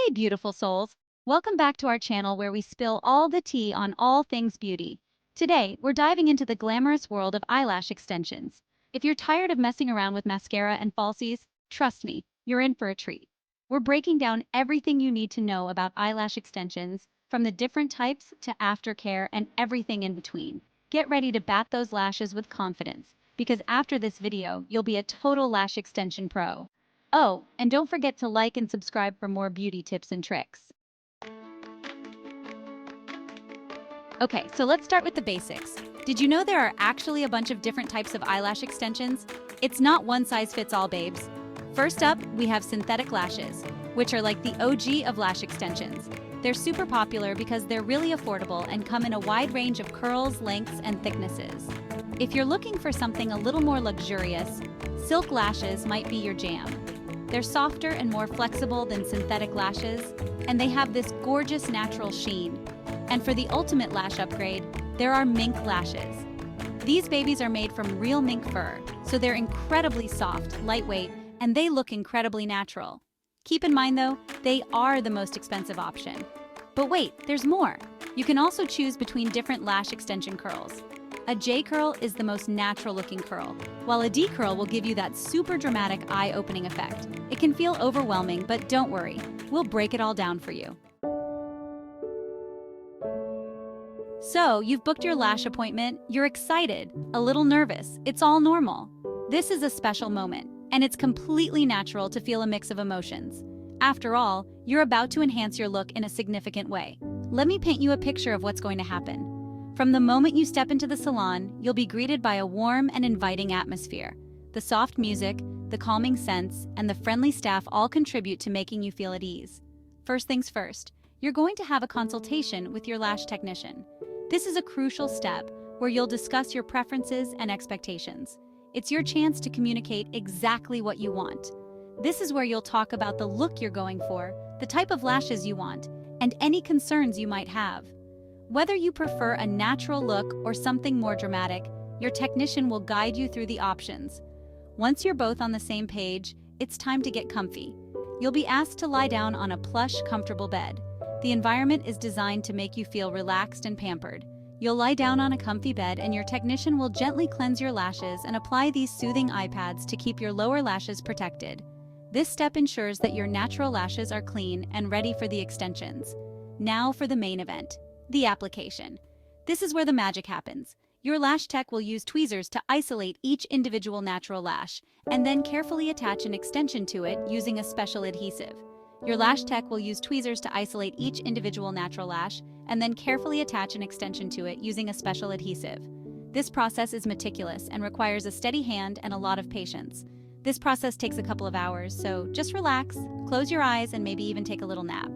Hey, beautiful souls! Welcome back to our channel where we spill all the tea on all things beauty. Today, we're diving into the glamorous world of eyelash extensions. If you're tired of messing around with mascara and falsies, trust me, you're in for a treat. We're breaking down everything you need to know about eyelash extensions, from the different types to aftercare and everything in between. Get ready to bat those lashes with confidence, because after this video, you'll be a total lash extension pro. Oh, and don't forget to like and subscribe for more beauty tips and tricks. Okay, so let's start with the basics. Did you know there are actually a bunch of different types of eyelash extensions? It's not one size fits all, babes. First up, we have synthetic lashes, which are like the OG of lash extensions. They're super popular because they're really affordable and come in a wide range of curls, lengths, and thicknesses. If you're looking for something a little more luxurious, silk lashes might be your jam. They're softer and more flexible than synthetic lashes, and they have this gorgeous natural sheen. And for the ultimate lash upgrade, there are mink lashes. These babies are made from real mink fur, so they're incredibly soft, lightweight, and they look incredibly natural. Keep in mind though, they are the most expensive option. But wait, there's more. You can also choose between different lash extension curls. A J curl is the most natural looking curl, while a D curl will give you that super dramatic eye-opening effect. It can feel overwhelming, but don't worry, we'll break it all down for you. So, you've booked your lash appointment, you're excited, a little nervous, it's all normal. This is a special moment, and it's completely natural to feel a mix of emotions. After all, you're about to enhance your look in a significant way. Let me paint you a picture of what's going to happen. From the moment you step into the salon, you'll be greeted by a warm and inviting atmosphere. The soft music, the calming scents, and the friendly staff all contribute to making you feel at ease. First things first, you're going to have a consultation with your lash technician. This is a crucial step where you'll discuss your preferences and expectations. It's your chance to communicate exactly what you want. This is where you'll talk about the look you're going for, the type of lashes you want, and any concerns you might have. Whether you prefer a natural look or something more dramatic, your technician will guide you through the options. Once you're both on the same page, it's time to get comfy. You'll be asked to lie down on a plush, comfortable bed. The environment is designed to make you feel relaxed and pampered. You'll lie down on a comfy bed and your technician will gently cleanse your lashes and apply these soothing eye pads to keep your lower lashes protected. This step ensures that your natural lashes are clean and ready for the extensions. Now for the main event. The application. This is where the magic happens. Your lash tech will use tweezers to isolate each individual natural lash, and then carefully attach an extension to it using a special adhesive. Your lash tech will use tweezers to isolate each individual natural lash, and then carefully attach an extension to it using a special adhesive. This process is meticulous and requires a steady hand and a lot of patience. This process takes a couple of hours, so just relax, close your eyes, and maybe even take a little nap.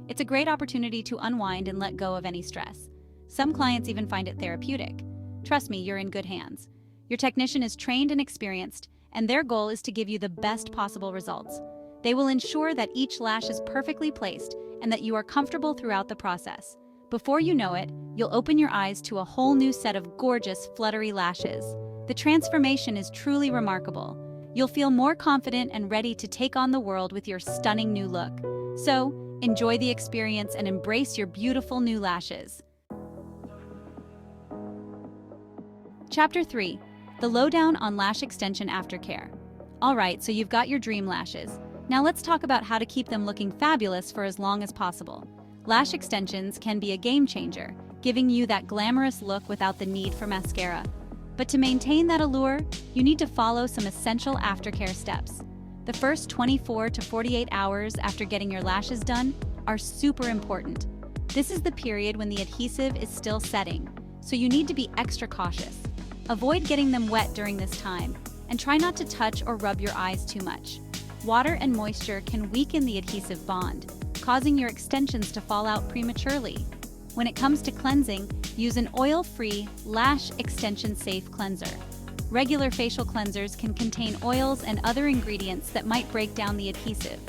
It's a great opportunity to unwind and let go of any stress. Some clients even find it therapeutic. Trust me, you're in good hands. Your technician is trained and experienced, and their goal is to give you the best possible results. They will ensure that each lash is perfectly placed and that you are comfortable throughout the process. Before you know it, you'll open your eyes to a whole new set of gorgeous, fluttery lashes. The transformation is truly remarkable. You'll feel more confident and ready to take on the world with your stunning new look. So, enjoy the experience and embrace your beautiful new lashes. Chapter 3. The Lowdown on Lash Extension Aftercare. Alright, so you've got your dream lashes. Now let's talk about how to keep them looking fabulous for as long as possible. Lash extensions can be a game changer, giving you that glamorous look without the need for mascara. But to maintain that allure, you need to follow some essential aftercare steps. The first 24 to 48 hours after getting your lashes done are super important. This is the period when the adhesive is still setting, so you need to be extra cautious. Avoid getting them wet during this time, and try not to touch or rub your eyes too much. Water and moisture can weaken the adhesive bond, causing your extensions to fall out prematurely. When it comes to cleansing, use an oil-free, lash extension-safe cleanser. Regular facial cleansers can contain oils and other ingredients that might break down the adhesive.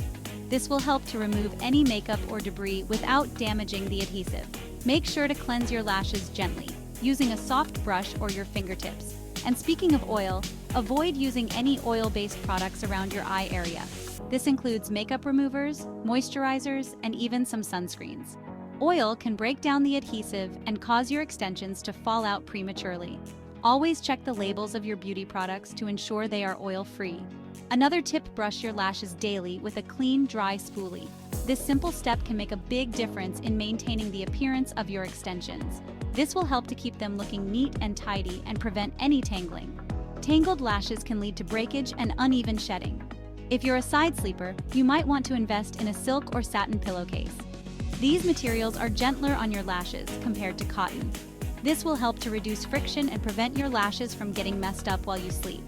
This will help to remove any makeup or debris without damaging the adhesive. Make sure to cleanse your lashes gently, using a soft brush or your fingertips. And speaking of oil, avoid using any oil-based products around your eye area. This includes makeup removers, moisturizers, and even some sunscreens. Oil can break down the adhesive and cause your extensions to fall out prematurely. Always check the labels of your beauty products to ensure they are oil-free. Another tip: brush your lashes daily with a clean, dry spoolie. This simple step can make a big difference in maintaining the appearance of your extensions. This will help to keep them looking neat and tidy and prevent any tangling. Tangled lashes can lead to breakage and uneven shedding. If you're a side sleeper, you might want to invest in a silk or satin pillowcase. These materials are gentler on your lashes compared to cotton. This will help to reduce friction and prevent your lashes from getting messed up while you sleep.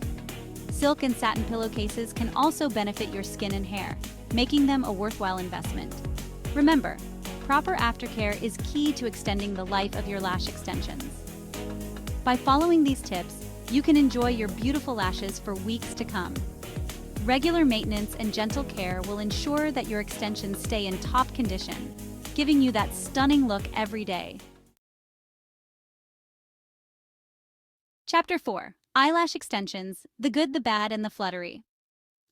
Silk and satin pillowcases can also benefit your skin and hair, making them a worthwhile investment. Remember, proper aftercare is key to extending the life of your lash extensions. By following these tips, you can enjoy your beautiful lashes for weeks to come. Regular maintenance and gentle care will ensure that your extensions stay in top condition, giving you that stunning look every day. Chapter 4. Eyelash Extensions: The Good, the Bad, and the Fluttery.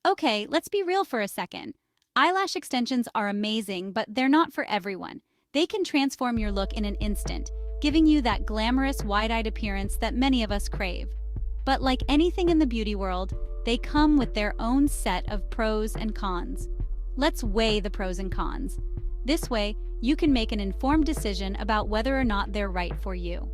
Okay, let's be real for a second. Eyelash extensions are amazing, but they're not for everyone. They can transform your look in an instant, giving you that glamorous, wide-eyed appearance that many of us crave. But like anything in the beauty world, they come with their own set of pros and cons. Let's weigh the pros and cons. This way, you can make an informed decision about whether or not they're right for you.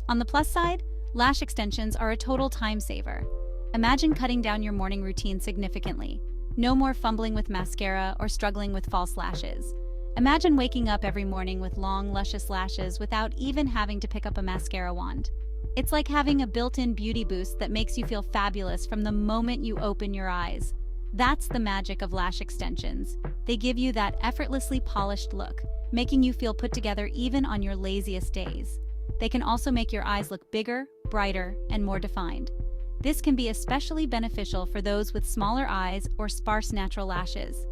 On the plus side, lash extensions are a total time saver. Imagine cutting down your morning routine significantly. No more fumbling with mascara or struggling with false lashes. Imagine waking up every morning with long, luscious lashes without even having to pick up a mascara wand. It's like having a built-in beauty boost that makes you feel fabulous from the moment you open your eyes. That's the magic of lash extensions. They give you that effortlessly polished look, making you feel put together even on your laziest days. They can also make your eyes look bigger, brighter, and more defined. This can be especially beneficial for those with smaller eyes or sparse natural lashes.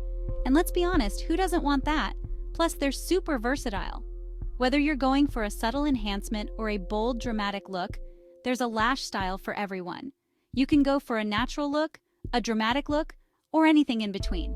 And let's be honest, who doesn't want that? Plus, they're super versatile. Whether you're going for a subtle enhancement or a bold, dramatic look, there's a lash style for everyone. You can go for a natural look, a dramatic look, or anything in between.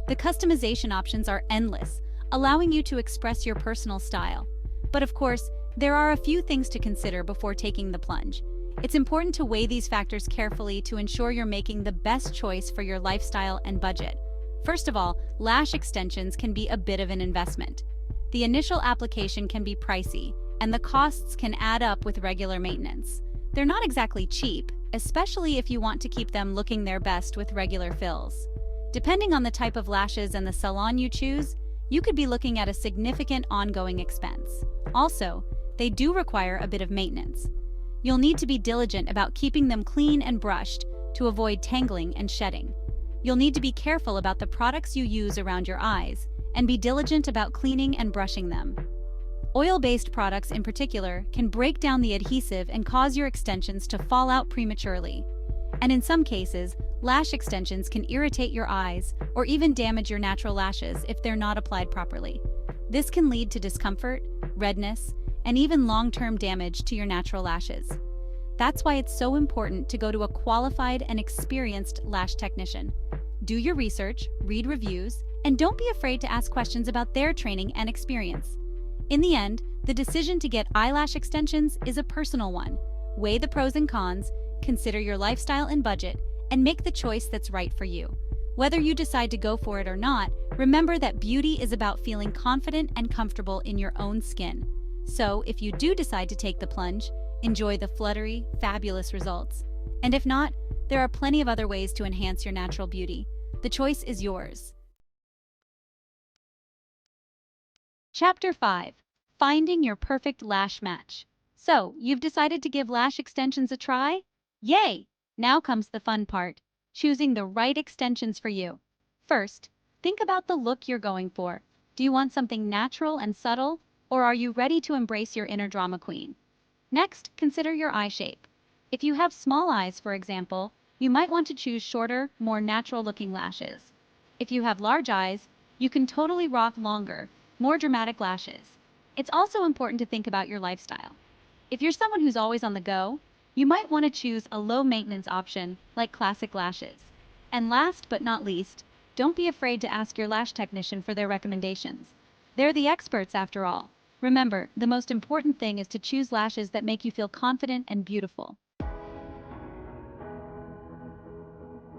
The customization options are endless, allowing you to express your personal style. But of course, there are a few things to consider before taking the plunge. It's important to weigh these factors carefully to ensure you're making the best choice for your lifestyle and budget. First of all, lash extensions can be a bit of an investment. The initial application can be pricey, and the costs can add up with regular maintenance. They're not exactly cheap, especially if you want to keep them looking their best with regular fills. Depending on the type of lashes and the salon you choose, you could be looking at a significant ongoing expense. Also, they do require a bit of maintenance. You'll need to be diligent about keeping them clean and brushed to avoid tangling and shedding. You'll need to be careful about the products you use around your eyes and be diligent about cleaning and brushing them. Oil-based products in particular can break down the adhesive and cause your extensions to fall out prematurely. And in some cases, lash extensions can irritate your eyes or even damage your natural lashes if they're not applied properly. This can lead to discomfort, redness, and even long-term damage to your natural lashes. That's why it's so important to go to a qualified and experienced lash technician. Do your research, read reviews, and don't be afraid to ask questions about their training and experience. In the end, the decision to get eyelash extensions is a personal one. Weigh the pros and cons, consider your lifestyle and budget, and make the choice that's right for you. Whether you decide to go for it or not, remember that beauty is about feeling confident and comfortable in your own skin. So, if you do decide to take the plunge, enjoy the fluttery, fabulous results. And if not, there are plenty of other ways to enhance your natural beauty. The choice is yours. Chapter 5. Finding your perfect lash match. So, you've decided to give lash extensions a try? Yay! Now comes the fun part, choosing the right extensions for you. First, think about the look you're going for. Do you want something natural and subtle, or are you ready to embrace your inner drama queen? Next, consider your eye shape. If you have small eyes, for example, you might want to choose shorter, more natural-looking lashes. If you have large eyes, you can totally rock longer, more dramatic lashes. It's also important to think about your lifestyle. If you're someone who's always on the go, You might want to choose a low-maintenance option like classic lashes. And last but not least, don't be afraid to ask your lash technician for their recommendations. They're the experts after all. Remember, the most important thing is to choose lashes that make you feel confident and beautiful.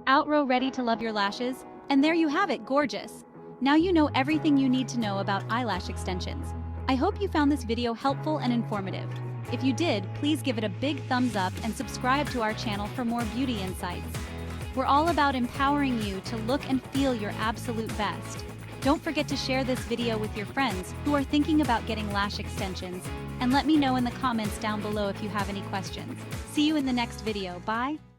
Outrow ready to love your lashes? And there you have it, gorgeous! Now you know everything you need to know about eyelash extensions. I hope you found this video helpful and informative. If you did, please give it a big thumbs up and subscribe to our channel for more beauty insights. We're all about empowering you to look and feel your absolute best. Don't forget to share this video with your friends who are thinking about getting lash extensions, and let me know in the comments down below if you have any questions. See you in the next video. Bye!